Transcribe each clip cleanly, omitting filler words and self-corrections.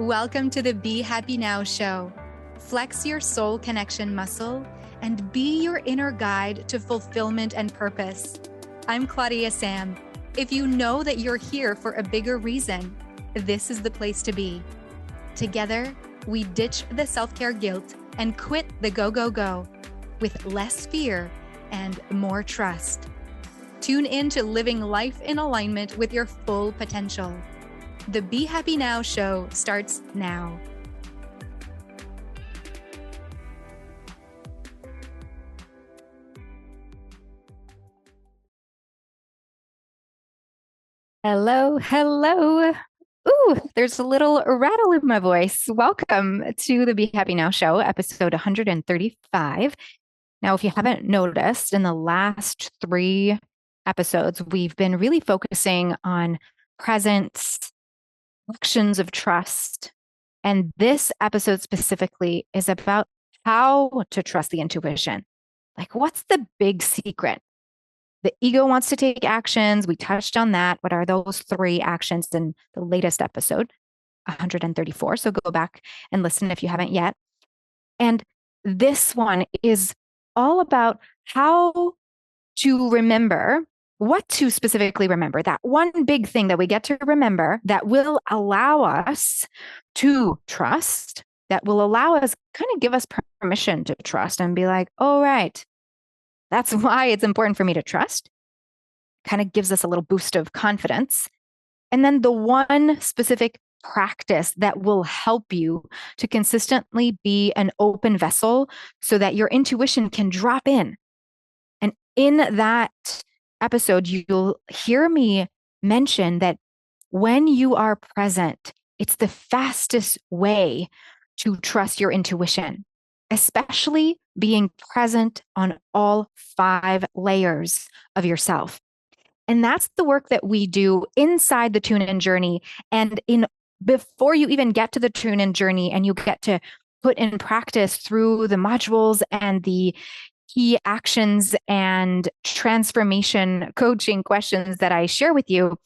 Welcome to the Be Happy Now show. Flex your soul connection muscle and be your inner guide to fulfillment and purpose. I'm Claudia-Sam. If you know that you're here for a bigger reason, this is the place to be. Together, we ditch the self-care guilt and quit the go with less fear and more trust. Tune in to living life in alignment with your full potential. The Be Happy Now show starts now. Hello. Ooh, there's a little rattle in my voice. Welcome to the Be Happy Now show, episode 135. Now, if you haven't noticed, in the last 3 episodes, we've been really focusing on presence, actions of trust. And this episode specifically is about how to trust the intuition. Like, what's the big secret? The ego wants to take actions. We touched on that. What are those 3 actions in the latest episode, 134? So go back and listen if you haven't yet. And this one is all about how to remember, what to specifically remember, that one big thing that we get to remember that will allow us to trust, that will allow us, kind of give us permission to trust and be like, oh, right, that's why it's important for me to trust. Kind of gives us a little boost of confidence. And then the one specific practice that will help you to consistently be an open vessel so that your intuition can drop in. And in that episode, you'll hear me mention that when you are present, it's the fastest way to trust your intuition, especially being present on all 5 layers of yourself. And that's the work that we do inside the tune-in journey. And before you even get to the tune-in journey and you get to put in practice through the modules and the key actions and transformation coaching questions that I share with you,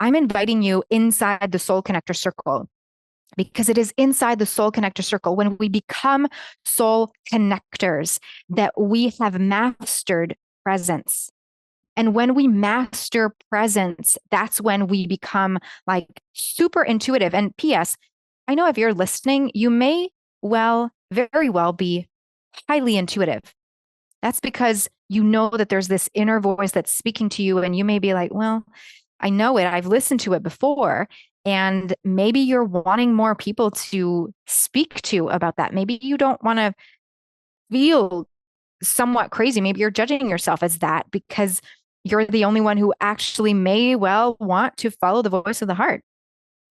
I'm inviting you inside the Soul Connector Circle, because it is inside the Soul Connector Circle when we become soul connectors that we have mastered presence. And when we master presence, that's when we become like super intuitive. And P.S., I know if you're listening, you may very well be highly intuitive. That's because you know that there's this inner voice that's speaking to you, and you may be like, well, I know it. I've listened to it before. And maybe you're wanting more people to speak to about that. Maybe you don't want to feel somewhat crazy. Maybe you're judging yourself as that because you're the only one who actually may well want to follow the voice of the heart.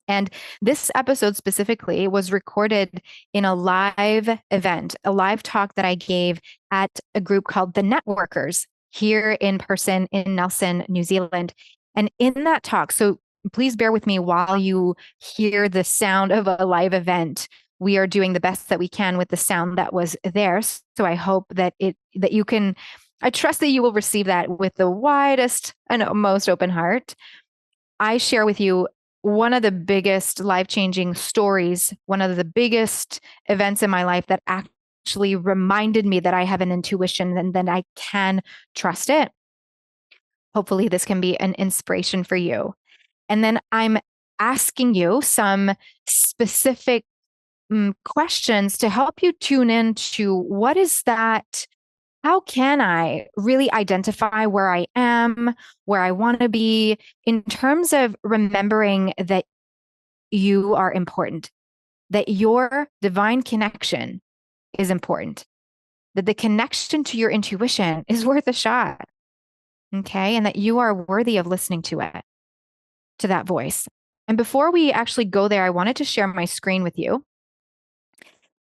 And this episode specifically was recorded in a live event, a live talk that I gave at a group called The Networkers here in person in Nelson, New Zealand. And in that talk, so please bear with me while you hear the sound of a live event. We are doing the best that we can with the sound that was there. So I hope that you can, I trust that you will receive that with the widest and most open heart. I share with you one of the biggest life-changing stories, one of the biggest events in my life that actually reminded me that I have an intuition and that I can trust it. Hopefully this can be an inspiration for you. And then I'm asking you some specific questions to help you tune into what is that. How can I really identify where I am, where I want to be, in terms of remembering that you are important, that your divine connection is important, that the connection to your intuition is worth a shot, okay? And that you are worthy of listening to it, to that voice. And before we actually go there, I wanted to share my screen with you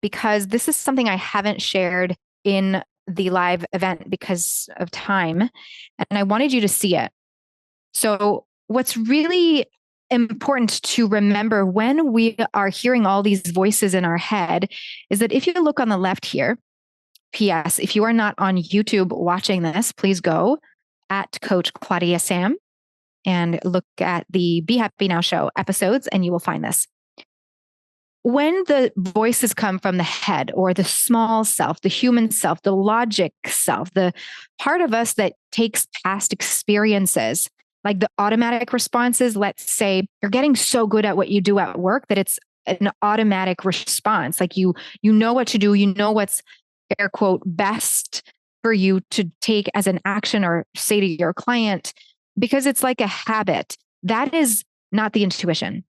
because this is something I haven't shared in the live event because of time, and I wanted you to see it. So what's really important to remember when we are hearing all these voices in our head is that if you look on the left here, P.S., if you are not on YouTube watching this, please go at Coach Claudia-Sam and look at the Be Happy Now show episodes, and you will find this. When the voices come from the head or the small self, the human self, the logic self, the part of us that takes past experiences, like the automatic responses, let's say you're getting so good at what you do at work that it's an automatic response. Like you know what to do, you know what's air quote best for you to take as an action or say to your client because it's like a habit. That is not the intuition.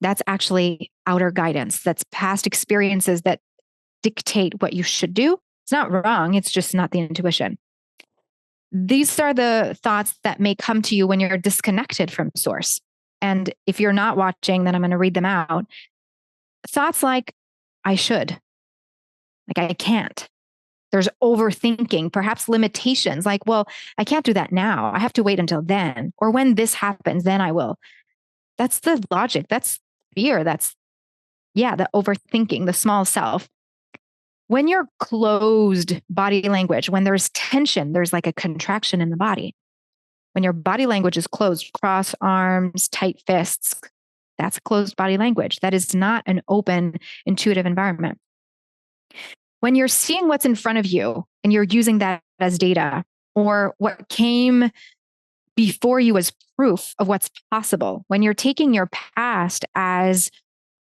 That's actually outer guidance. That's past experiences that dictate what you should do. It's not wrong. It's just not the intuition. These are the thoughts that may come to you when you're disconnected from source. And if you're not watching, then I'm going to read them out. Thoughts like, I should, like I can't. There's overthinking, perhaps limitations like, well, I can't do that now. I have to wait until then. Or when this happens, then I will. That's the logic. That's fear. That's, the overthinking, the small self. When you're closed body language, when there's tension, there's like a contraction in the body. When your body language is closed, cross arms, tight fists, that's closed body language. That is not an open, intuitive environment. When you're seeing what's in front of you and you're using that as data or what came before you as proof of what's possible, when you're taking your past as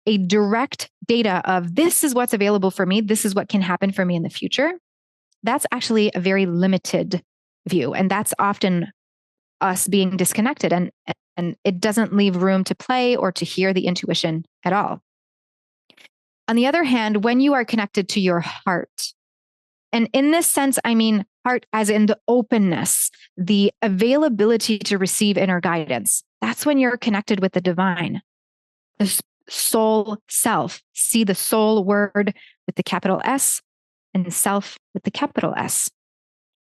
a direct data of this is what's available for me, this is what can happen for me in the future, that's actually a very limited view. And that's often us being disconnected and it doesn't leave room to play or to hear the intuition at all. On the other hand, when you are connected to your heart, and in this sense, I mean heart as in the openness, the availability to receive inner guidance, that's when you're connected with the divine, the soul self. See the soul word with the capital S and self with the capital S.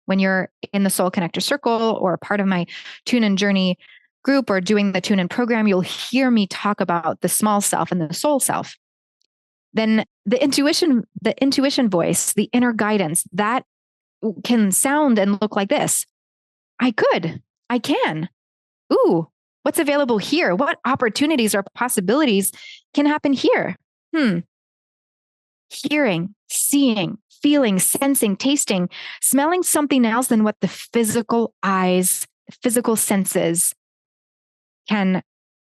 When you're in the Soul Connector Circle or a part of my Tune In Journey group or doing the Tune In program, you'll hear me talk about the small self and the soul self. Then the intuition voice, the inner guidance, that can sound and look like this. I could, I can. Ooh, what's available here? What opportunities or possibilities can happen here? Hearing, seeing, feeling, sensing, tasting, smelling something else than what the physical eyes, the physical senses can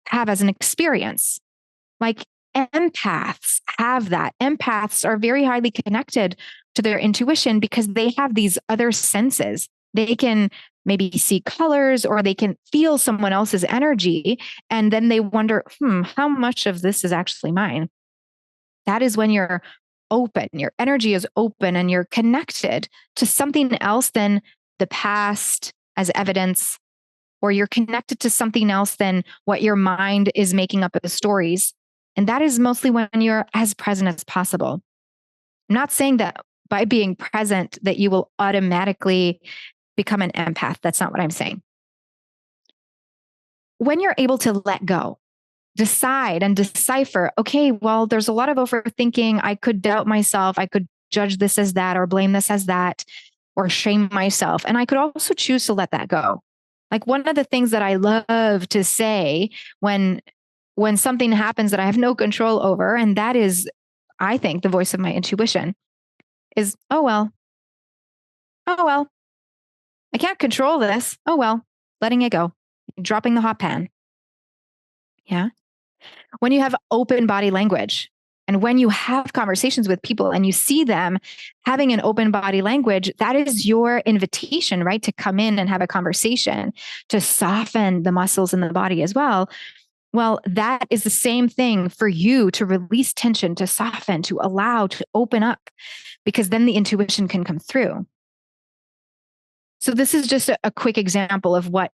have as an experience. Like empaths have that. Empaths are very highly connected to their intuition because they have these other senses. They can maybe see colors or they can feel someone else's energy. And then they wonder, how much of this is actually mine? That is when you're open, your energy is open and you're connected to something else than the past as evidence, or you're connected to something else than what your mind is making up as stories. And that is mostly when you're as present as possible. I'm not saying that by being present that you will automatically become an empath. That's not what I'm saying. When you're able to let go, decide and decipher, okay, well, there's a lot of overthinking. I could doubt myself. I could judge this as that or blame this as that or shame myself. And I could also choose to let that go. Like one of the things that I love to say when something happens that I have no control over, and that is, I think, the voice of my intuition, is, oh, well, I can't control this. Oh, well, letting it go, dropping the hot pan. Yeah. When you have open body language and when you have conversations with people and you see them having an open body language, that is your invitation, right? To come in and have a conversation, to soften the muscles in the body as well. Well, that is the same thing for you to release tension, to soften, to allow, to open up, because then the intuition can come through. So this is just a quick example of what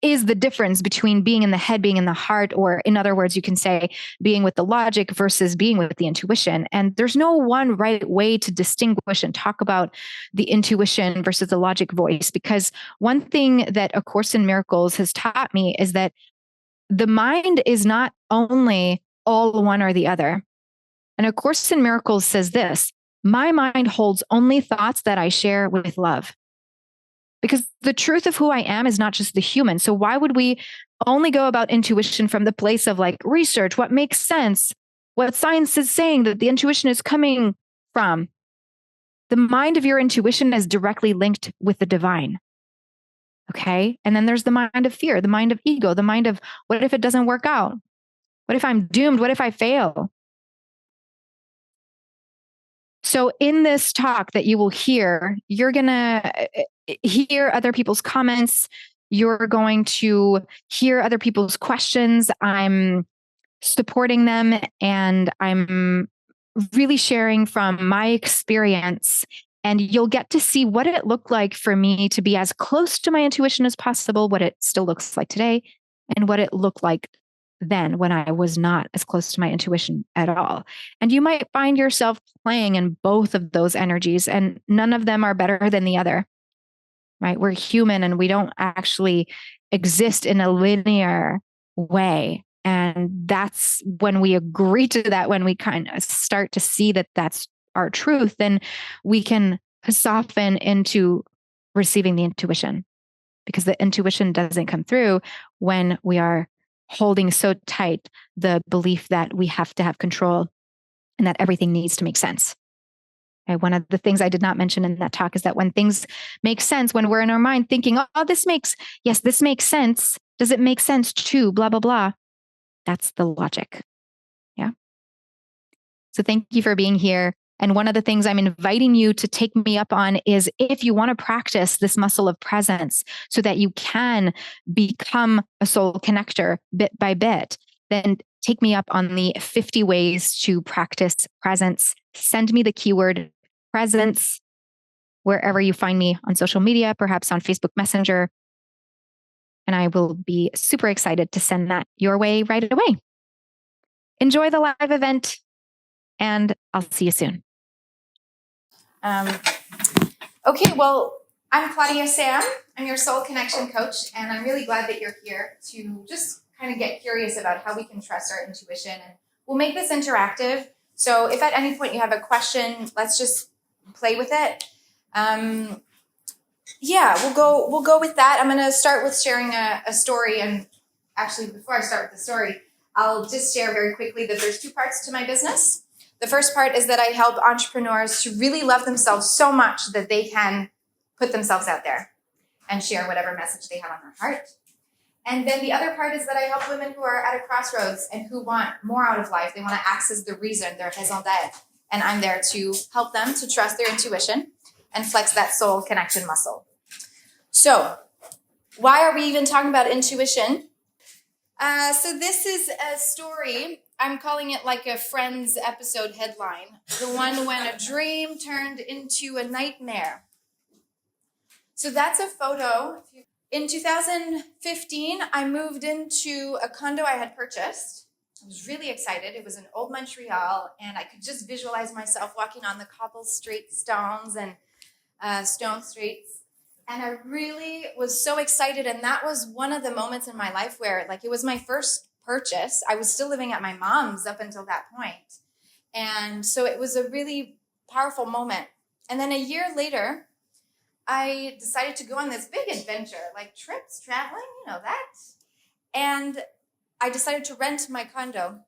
is the difference between being in the head, being in the heart, or in other words, you can say being with the logic versus being with the intuition. And there's no one right way to distinguish and talk about the intuition versus the logic voice, because one thing that A Course in Miracles has taught me is that the mind is not only all one or the other. And A Course in Miracles says this: my mind holds only thoughts that I share with love. because the truth of who I am is not just the human. So why would we only go about intuition from the place of like research, what makes sense, what science is saying that the intuition is coming from? The mind of your intuition is directly linked with the divine. Okay. And then there's the mind of fear, the mind of ego, the mind of what if it doesn't work out? What if I'm doomed? What if I fail? So in this talk that you will hear, you're going to hear other people's comments. You're going to hear other people's questions. I'm supporting them, and I'm really sharing from my experience. And you'll get to see what it looked like for me to be as close to my intuition as possible, what it still looks like today, and what it looked like then when I was not as close to my intuition at all. And you might find yourself playing in both of those energies, and none of them are better than the other, right? We're human and we don't actually exist in a linear way. And that's when we agree to that, when we kind of start to see that that's our truth, then we can soften into receiving the intuition, because the intuition doesn't come through when we are holding so tight the belief that we have to have control and that everything needs to make sense. Okay, one of the things I did not mention in that talk is that when things make sense, when we're in our mind thinking, oh, this makes sense. Does it make sense to blah, blah, blah? That's the logic. Yeah. So thank you for being here. And one of the things I'm inviting you to take me up on is, if you want to practice this muscle of presence so that you can become a soul connector bit by bit, then take me up on the 50 ways to practice presence. Send me the keyword presence wherever you find me on social media, perhaps on Facebook Messenger. And I will be super excited to send that your way right away. Enjoy the live event, and I'll see you soon. Okay, well, I'm Claudia-Sam. I'm your soul connection coach, and I'm really glad that you're here to just kind of get curious about how we can trust our intuition. And we'll make this interactive. So if at any point you have a question, let's just play with it. Yeah, we'll go with that. I'm going to start with sharing a story. And actually, before I start with the story, I'll just share very quickly that there's two parts to my business. The first part is that I help entrepreneurs to really love themselves so much that they can put themselves out there and share whatever message they have on their heart. And then the other part is that I help women who are at a crossroads and who want more out of life. They want to access the reason, their raison d'être. And I'm there to help them to trust their intuition and flex that soul connection muscle. So why are we even talking about intuition? So this is a story. I'm calling it like a Friends episode headline. The one when a dream turned into a nightmare. So that's a photo. In 2015, I moved into a condo I had purchased. I was really excited. It was in Old Montreal, and I could just visualize myself walking on the cobble street stones and stone streets. And I really was so excited. And that was one of the moments in my life where, like, it was my first purchase. I was still living at my mom's up until that point. And so it was a really powerful moment. And then a year later, I decided to go on this big adventure, like trips, traveling, that. And I decided to rent my condo.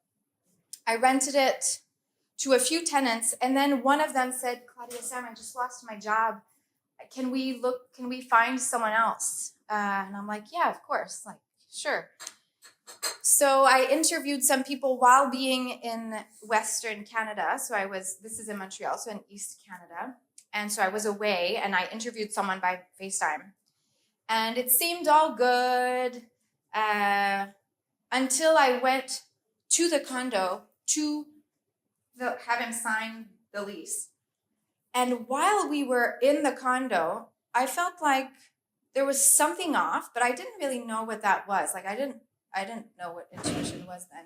I rented it to a few tenants. And then one of them said, Claudia-Sam, I just lost my job. Can we find someone else? And I'm like, yeah, of course. Like, sure. So I interviewed some people while being in Western Canada. So this is in Montreal, so in East Canada. And so I was away, and I interviewed someone by FaceTime. And it seemed all good until I went to the condo to have him sign the lease. And while we were in the condo, I felt like there was something off, but I didn't really know what that was. Like, I didn't know what intuition was then.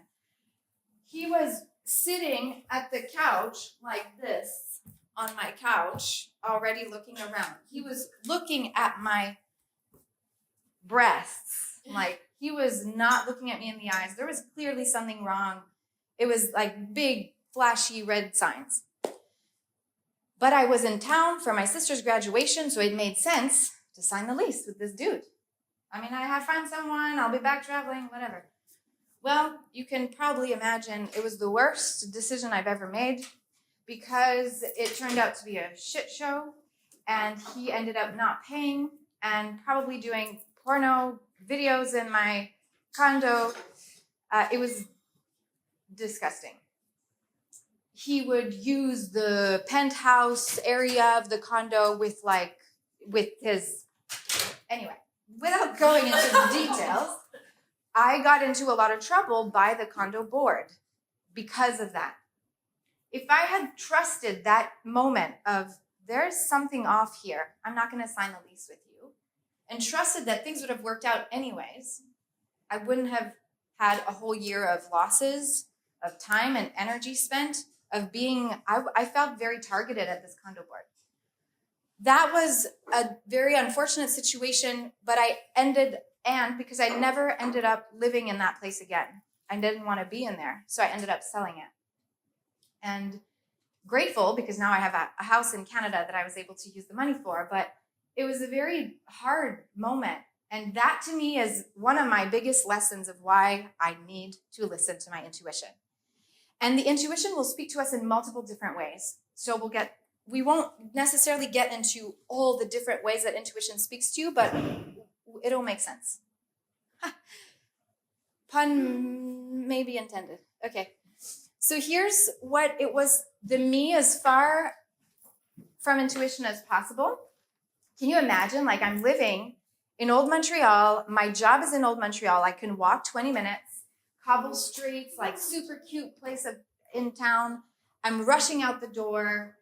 He was sitting at the couch like this, on my couch, already looking around. He was looking at my breasts. Like, he was not looking at me in the eyes. There was clearly something wrong. It was like big, flashy red signs. But I was in town for my sister's graduation, so it made sense to to sign the lease with this dude. I mean, I found someone, I'll be back traveling, whatever. Well, you can probably imagine it was the worst decision I've ever made because it turned out to be a shit show, and he ended up not paying and probably doing porno videos in my condo. It was disgusting. He would use the penthouse area of the condo with his, anyway, without going into the details, I got into a lot of trouble by the condo board because of that. If I had trusted that moment of there's something off here, I'm not going to sign the lease with you, and trusted that things would have worked out anyways, I wouldn't have had a whole year of losses, of time and energy spent, of being, I felt very targeted at this condo board. That was a very unfortunate situation, but because I never ended up living in that place again. I didn't want to be in there, so I ended up selling it. And grateful because now I have a house in Canada that I was able to use the money for, but it was a very hard moment. And that to me is one of my biggest lessons of why I need to listen to my intuition. And the intuition will speak to us in multiple different ways. So we won't necessarily get into all the different ways that intuition speaks to you, but it'll make sense. Pun maybe intended. Okay. So here's what it was, the me as far from intuition as possible. Can you imagine, like, I'm living in Old Montreal. My job is in Old Montreal. I can walk 20 minutes, cobble streets, like super cute place in town. I'm rushing out the door.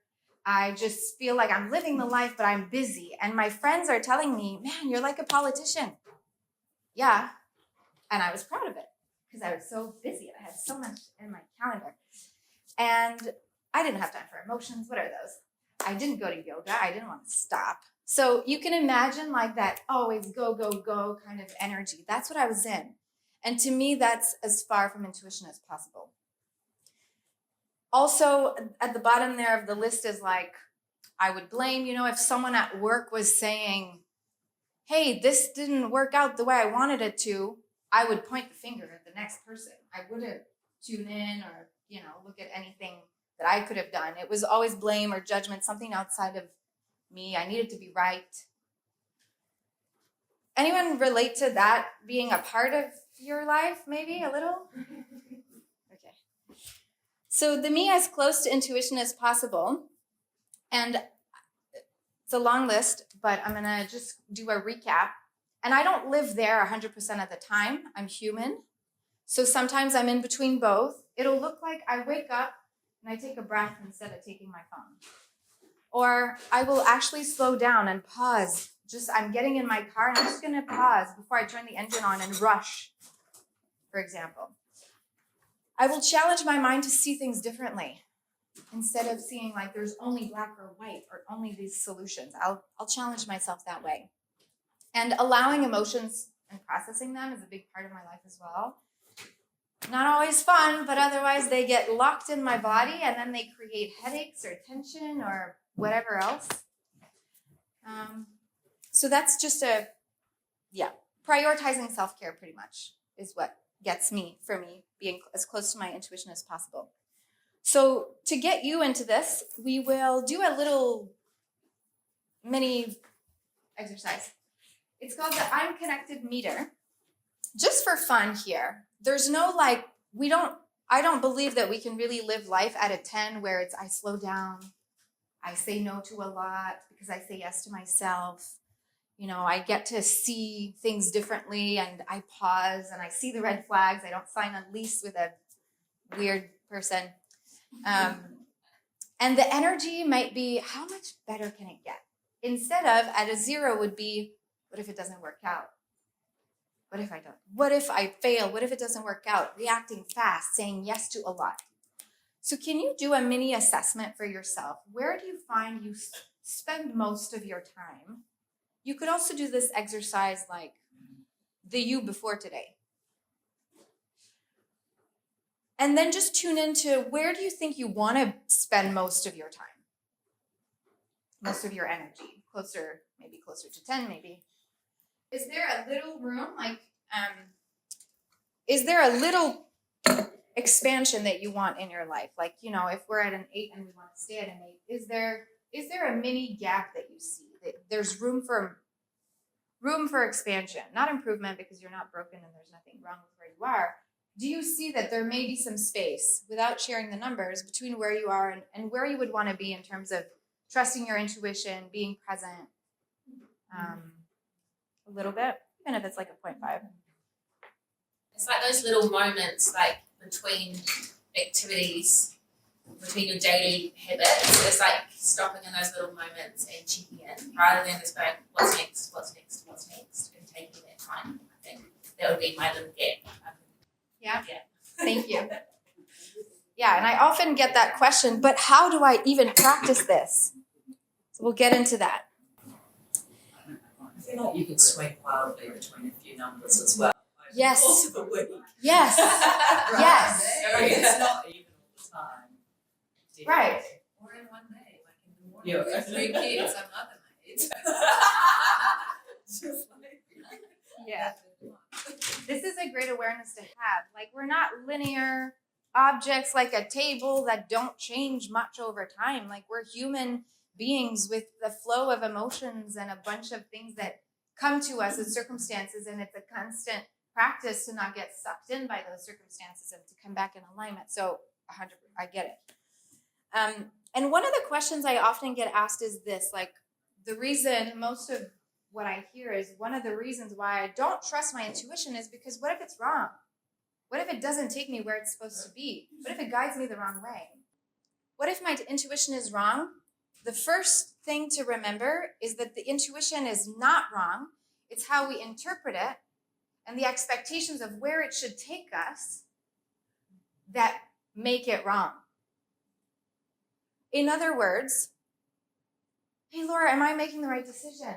I just feel like I'm living the life, but I'm busy. And my friends are telling me, man, you're like a politician. Yeah. And I was proud of it because I was so busy. I had so much in my calendar. And I didn't have time for emotions. What are those? I didn't go to yoga. I didn't want to stop. So you can imagine like that always go, go, go kind of energy. That's what I was in. And to me, that's as far from intuition as possible. Also, at the bottom there of the list is like, I would blame, if someone at work was saying, hey, this didn't work out the way I wanted it to, I would point the finger at the next person. I wouldn't tune in or, look at anything that I could have done. It was always blame or judgment, something outside of me. I needed to be right. Anyone relate to that being a part of your life, maybe a little? Okay. So the me as close to intuition as possible. And it's a long list, but I'm going to just do a recap. And I don't live there 100% of the time. I'm human. So sometimes I'm in between both. It'll look like I wake up and I take a breath instead of taking my phone. Or I will actually slow down and pause. I'm getting in my car and I'm just going to pause before I turn the engine on and rush, for example. I will challenge my mind to see things differently. Instead of seeing like there's only black or white or only these solutions, I'll challenge myself that way. And allowing emotions and processing them is a big part of my life as well. Not always fun, but otherwise they get locked in my body and then they create headaches or tension or whatever else. So that's just prioritizing self-care pretty much is what gets for me, being as close to my intuition as possible. So to get you into this, we will do a little mini exercise. It's called the I'm Connected meter. Just for fun here. There's no I don't believe that we can really live life at a 10 where it's I slow down, I say no to a lot because I say yes to myself. I get to see things differently and I pause and I see the red flags. I don't sign a lease with a weird person. And the energy might be, how much better can it get? Instead of at a 0 would be, what if it doesn't work out? What if I don't? What if I fail? What if it doesn't work out? Reacting fast, saying yes to a lot. So can you do a mini assessment for yourself? Where do you find you spend most of your time? You could also do this exercise like the you before today. And then just tune into where do you think you want to spend most of your time? Most of your energy, closer maybe closer to 10, maybe. Is there a little room, like, is there a little expansion that you want in your life? Like, if we're at an 8 and we want to stay at an 8, is there a mini gap that you see that there's room for expansion, not improvement, because you're not broken and there's nothing wrong with where you are? Do you see that there may be some space, without sharing the numbers, between where you are and where you would want to be in terms of trusting your intuition, being present, a little bit, even if it's like a 0.5? It's like those little moments, like between activities, between your daily habits. It's like stopping in those little moments and checking in, rather than just going, what's next, and taking that time. I think that would be my little gap. Yeah. Yeah. Thank you. Yeah, and I often get that question, but how do I even practice this? So we'll get into that. I feel like you can swing wildly between a few numbers as well. Yes. Course of a week. Yes. Right. Yes. So it's not even all the time. Right. Or in one day, like in the morning. Yeah. With 3 kids, I'm not the maid. Just like, Yeah. This is a great awareness to have. Like, we're not linear objects like a table that don't change much over time. Like, we're human beings with the flow of emotions and a bunch of things that come to us as circumstances, and it's a constant practice to not get sucked in by those circumstances and to come back in alignment. So 100%, I get it. And one of the questions I often get asked is this, like, the reason most of what I hear is one of the reasons why I don't trust my intuition is because what if it's wrong? What if it doesn't take me where it's supposed to be? What if it guides me the wrong way? What if my intuition is wrong? The first thing to remember is that the intuition is not wrong. It's how we interpret it and the expectations of where it should take us that make it wrong. In other words, hey, Laura, am I making the right decision?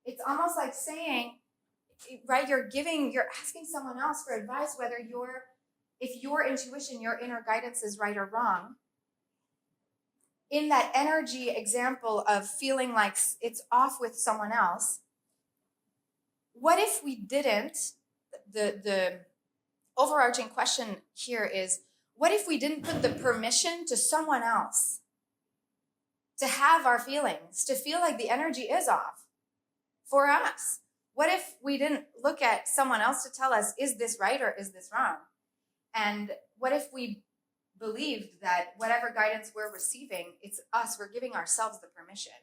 It's almost like saying, right, you're asking someone else for advice whether if your intuition, your inner guidance is right or wrong. In that energy example of feeling like it's off with someone else, what if we didn't, the overarching question here is, what if we didn't put the permission to someone else to have our feelings, to feel like the energy is off for us? What if we didn't look at someone else to tell us, is this right or is this wrong? And what if we believed that whatever guidance we're receiving, it's us, we're giving ourselves the permission?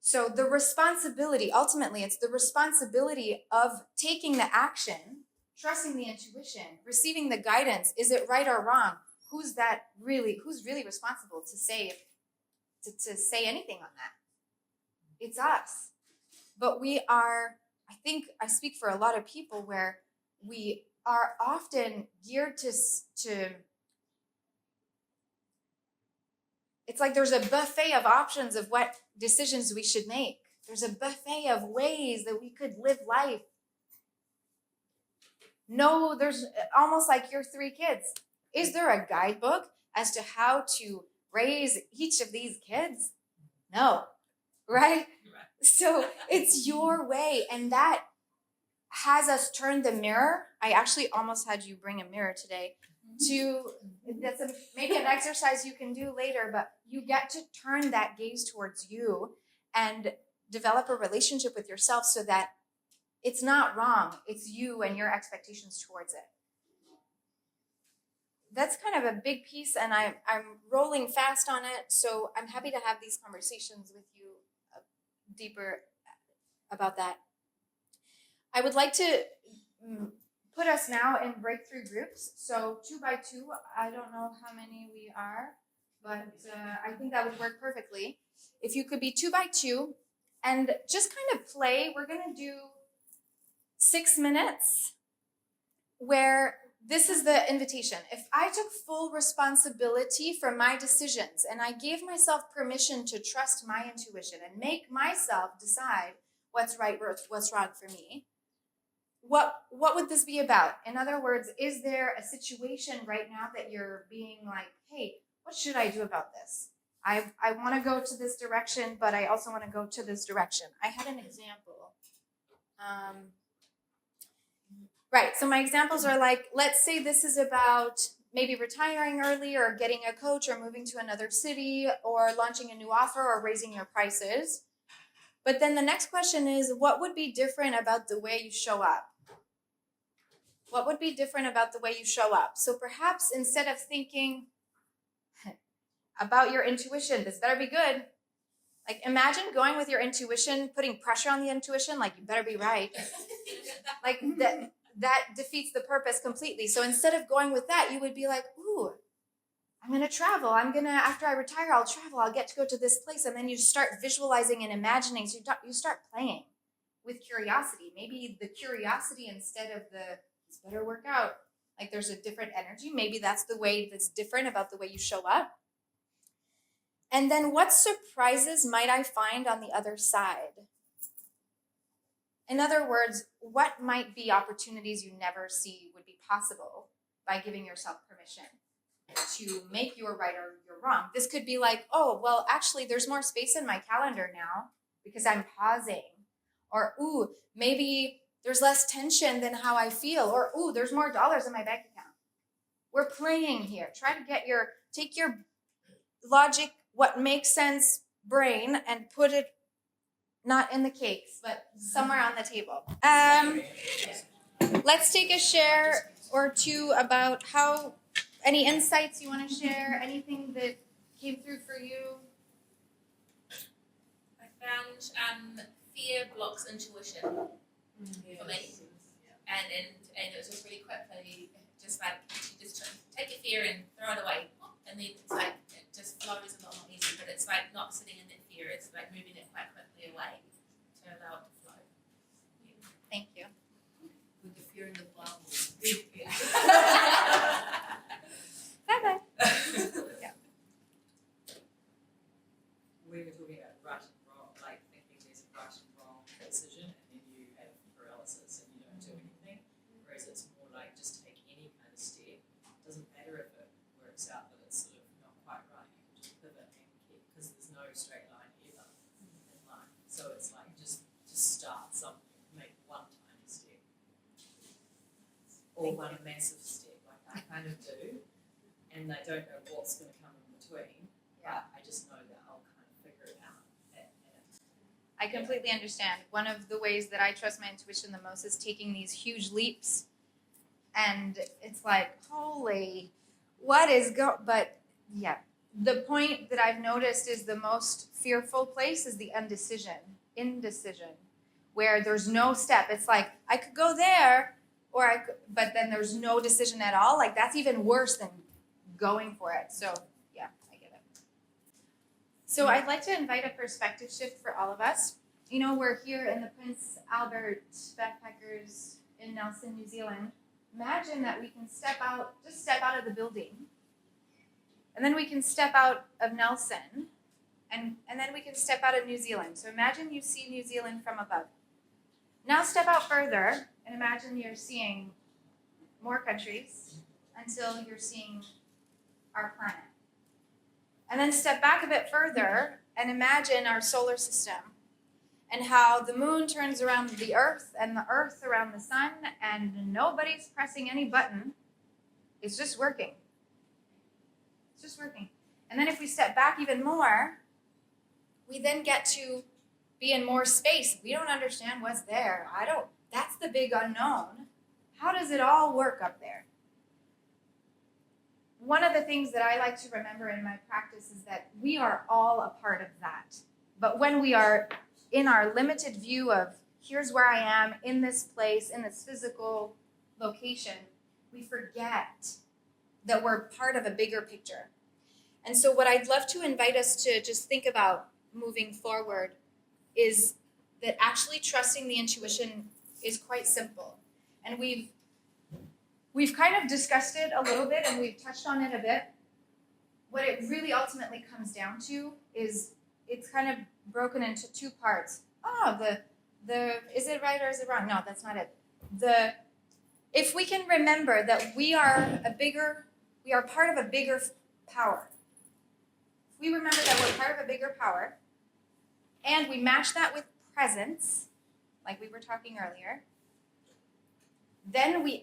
So the responsibility, ultimately, it's the responsibility of taking the action, trusting the intuition, receiving the guidance. Is it right or wrong? Who's really responsible to say anything on that? It's us. But I think I speak for a lot of people where we are often geared to it's like there's a buffet of options of what decisions we should make. There's a buffet of ways that we could live life. No, there's almost like your 3 kids. Is there a guidebook as to how to raise each of these kids? No, right? So it's your way, and that has us turn the mirror. I actually almost had you bring a mirror today. That's maybe an exercise you can do later, but you get to turn that gaze towards you and develop a relationship with yourself so that it's not wrong. It's you and your expectations towards it. That's kind of a big piece, and I'm rolling fast on it, so I'm happy to have these conversations with you deeper about that. I would like to put us now in breakthrough groups. So 2 by 2, I don't know how many we are, but I think that would work perfectly. If you could be 2 by 2 and just kind of play, we're going to do 6 minutes where this is the invitation. If I took full responsibility for my decisions and I gave myself permission to trust my intuition and make myself decide what's right or what's wrong for me, what would this be about? In other words, is there a situation right now that you're being like, hey, what should I do about this? I want to go to this direction, but I also want to go to this direction. I had an example. Right, so my examples are like, let's say this is about maybe retiring early or getting a coach or moving to another city or launching a new offer or raising your prices. But then the next question is, what would be different about the way you show up? What would be different about the way you show up? So perhaps instead of thinking about your intuition, this better be good. Like imagine going with your intuition, putting pressure on the intuition, like you better be right. Like that defeats the purpose completely. So instead of going with that, you would be like, ooh, I'm going to travel. After I retire, I'll travel. I'll get to go to this place. And then you start visualizing and imagining. So you start playing with curiosity. Maybe the curiosity instead of this better work out. Like there's a different energy. Maybe that's the way that's different about the way you show up. And then what surprises might I find on the other side? In other words, what might be opportunities you never see would be possible by giving yourself permission to make your right or your wrong? This could be like, oh, well, actually, there's more space in my calendar now because I'm pausing. Or, ooh, maybe there's less tension than how I feel. Or, ooh, there's more dollars in my bank account. We're playing here. Try to take your logic, what makes sense brain, and put it not in the cakes, but somewhere on the table. Let's take a share or two about any insights you want to share, anything that came through for you. I found fear blocks intuition for me, and it was just really quickly, just like you just take your fear and throw it away, and then it's like it just flows a lot more easy. But it's like not sitting in that fear; it's like moving it quite quickly away to allow it to flow. Yeah. Thank you. With the fear in the bubble. Bye-bye. Yeah. We were talking about right and wrong, like thinking there's a right and wrong decision, and then you have paralysis and you don't do anything. Whereas it's more like just take any kind of step. Doesn't matter if it works out that it's sort of not quite right. You can just pivot and keep, because there's no straight line ever in life. So it's like just start something, make one tiny step, or one massive step, like I kind of do. And I don't know what's going to come in between. Yeah. But I just know that I'll kind of figure it out. I completely understand. One of the ways that I trust my intuition the most is taking these huge leaps. And it's like, holy, but yeah. The point that I've noticed is the most fearful place is the indecision, where there's no step. It's like, I could go there, but then there's no decision at all. Like that's even worse than going for it. So yeah, I get it. So I'd like to invite a perspective shift for all of us. You know, we're here in the Prince Albert Backpackers in Nelson, New Zealand. Imagine that we can step out of the building. And then we can step out of Nelson. And then we can step out of New Zealand. So imagine you see New Zealand from above. Now step out further and imagine you're seeing more countries until you're seeing our planet. And then step back a bit further and imagine our solar system and how the moon turns around the earth and the earth around the sun and nobody's pressing any button. It's just working. It's just working. And then if we step back even more, we then get to be in more space. We don't understand what's there. That's the big unknown. How does it all work up there? One of the things that I like to remember in my practice is that we are all a part of that. But when we are in our limited view of here's where I am in this place, in this physical location, we forget that we're part of a bigger picture. And so what I'd love to invite us to just think about moving forward is that actually trusting the intuition is quite simple. And we've kind of discussed it a little bit and we've touched on it a bit. What it really ultimately comes down to is it's kind of broken into two parts. The is it right or is it wrong? No, that's not it. If we can remember that we are part of a bigger power. if we remember that we're part of a bigger power, and we match that with presence, like we were talking earlier, then we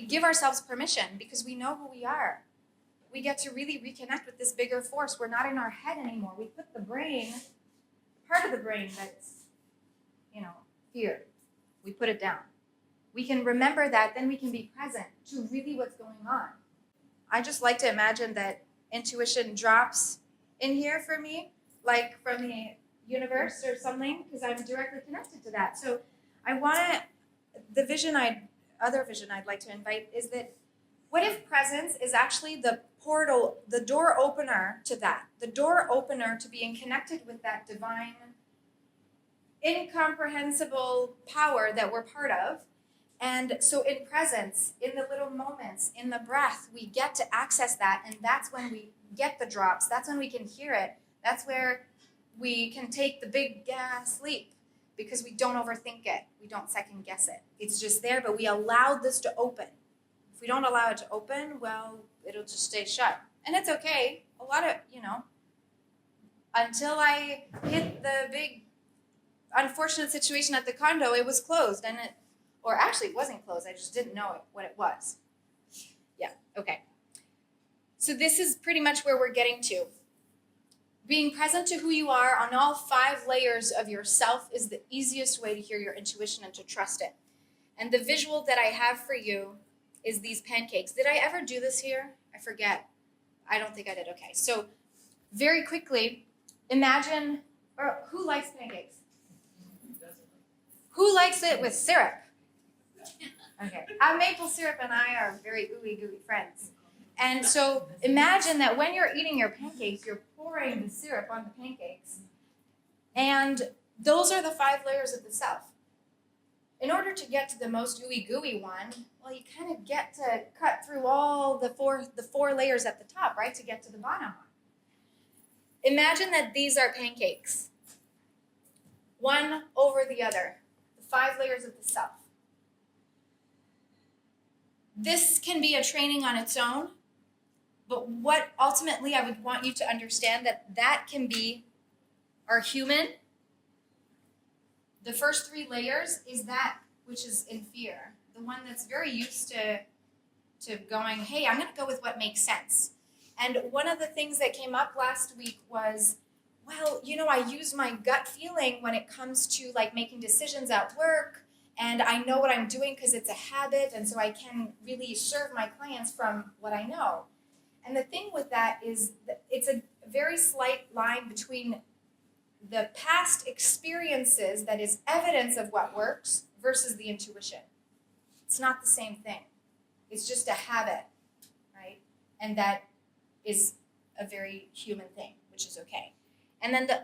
give ourselves permission because we know who we are. We get to really reconnect with this bigger force. We're not in our head anymore. We put the brain, part of the brain that's, fear, we put it down. We can remember that, then we can be present to really what's going on. I just like to imagine that intuition drops in here for me, like from the universe or something, because I'm directly connected to that. So I want to, other vision I'd like to invite is that what if presence is actually the portal, the door opener to that, the door opener to being connected with that divine, incomprehensible power that we're part of. And so in presence, in the little moments, in the breath, we get to access that, and that's when we get the drops. That's when we can hear it. That's where we can take the big gas leap because we don't overthink it. We don't second guess it. It's just there, but we allowed this to open. If we don't allow it to open, well, it'll just stay shut. And it's okay. A lot of, until I hit the big unfortunate situation at the condo, it was closed, or actually it wasn't closed, I just didn't know what it was. Yeah, okay. So this is pretty much where we're getting to. Being present to who you are on all 5 layers of yourself is the easiest way to hear your intuition and to trust it. And the visual that I have for you is these pancakes. Did I ever do this here? I forget. I don't think I did. Okay, so very quickly, imagine, or who likes pancakes? Who likes it with syrup? Okay. Maple syrup and I are very ooey gooey friends. And so imagine that when you're eating your pancakes, you're pouring the syrup on the pancakes. And those are the 5 layers of the self. In order to get to the most ooey gooey one, well, you kind of get to cut through all the four layers at the top, right, to get to the bottom one. Imagine that these are pancakes, one over the other. 5 layers of the self. This can be a training on its own, but what ultimately I would want you to understand that can be our human. The first 3 layers is that which is in fear, the one that's very used to going, hey, I'm going to go with what makes sense. And one of the things that came up last week was, well, I use my gut feeling when it comes to like making decisions at work, and I know what I'm doing because it's a habit, and so I can really serve my clients from what I know. And the thing with that is that it's a very slight line between the past experiences that is evidence of what works versus the intuition. It's not the same thing. It's just a habit, right? And that is a very human thing, which is okay. And then the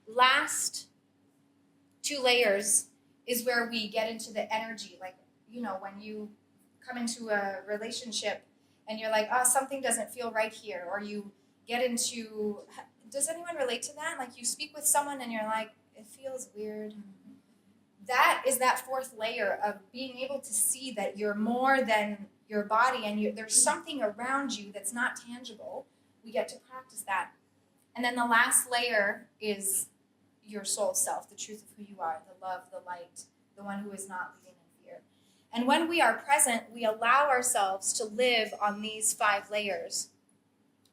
last 2 layers is where we get into the energy. Like, when you come into a relationship and you're like, oh, something doesn't feel right here. Or you get into, does anyone relate to that? Like you speak with someone and you're like, it feels weird. That is that 4th layer of being able to see that you're more than your body and there's something around you that's not tangible. We get to practice that. And then the last layer is your soul self, the truth of who you are, the love, the light, the one who is not living in fear. And when we are present, we allow ourselves to live on these 5 layers.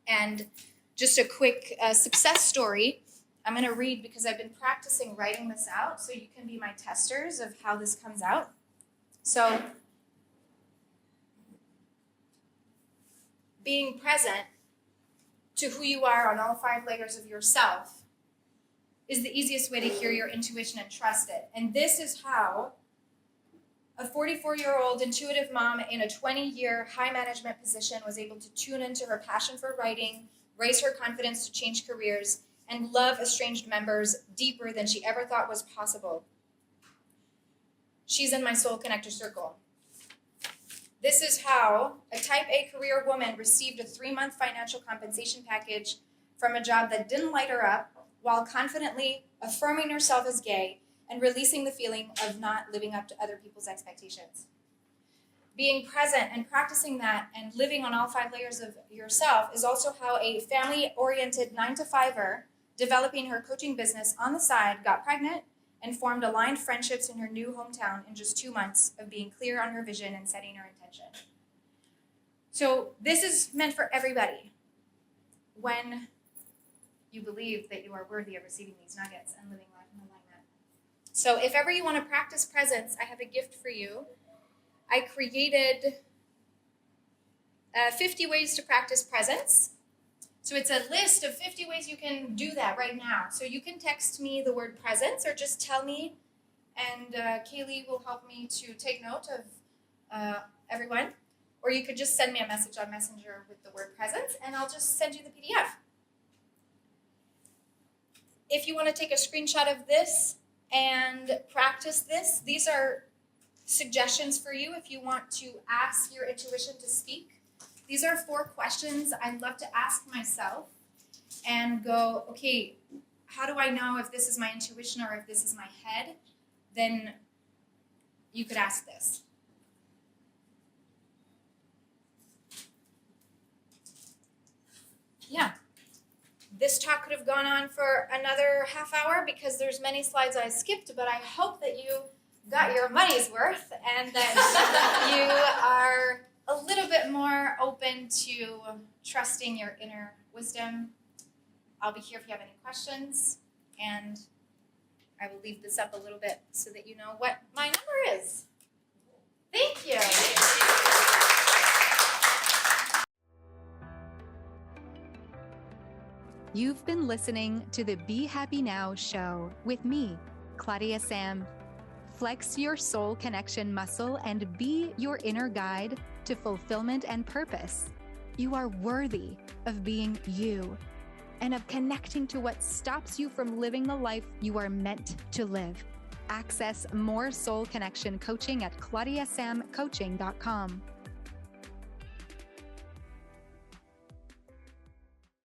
And just a quick success story I'm going to read because I've been practicing writing this out so you can be my testers of how this comes out. So, being present to who you are on all 5 layers of yourself is the easiest way to hear your intuition and trust it. And this is how a 44-year-old intuitive mom in a 20-year high management position was able to tune into her passion for writing, raise her confidence to change careers, and love estranged members deeper than she ever thought was possible. She's in my Soul Connector Circle. This is how a Type A career woman received a 3-month financial compensation package from a job that didn't light her up while confidently affirming herself as gay and releasing the feeling of not living up to other people's expectations. being present and practicing that and living on all 5 layers of yourself is also how a family-oriented 9-to-5er developing her coaching business on the side got pregnant and formed aligned friendships in her new hometown in just 2 months of being clear on her vision and setting her intention. So this is meant for everybody. When you believe that you are worthy of receiving these nuggets and living life in alignment. So if ever you want to practice presence, I have a gift for you. I created 50 ways to practice presence. So it's a list of 50 ways you can do that right now. So you can text me the word presence or just tell me, and Kaylee will help me to take note of everyone. Or you could just send me a message on Messenger with the word presence, and I'll just send you the PDF. If you want to take a screenshot of this and practice this, these are suggestions for you if you want to ask your intuition to speak. These are 4 questions I'd love to ask myself and go, okay, how do I know if this is my intuition or if this is my head? Then you could ask this. Yeah. This talk could have gone on for another half hour because there's many slides I skipped, but I hope that you got your money's worth and that you are a little bit more open to trusting your inner wisdom. I'll be here if you have any questions, and I will leave this up a little bit so that you know what my number is. Thank you. You've been listening to the Be Happy Now show with me, Claudia-Sam. Flex your soul connection muscle and be your inner guide to fulfillment and purpose. You are worthy of being you and of connecting to what stops you from living the life you are meant to live. Access more soul connection coaching at claudiasamcoaching.com.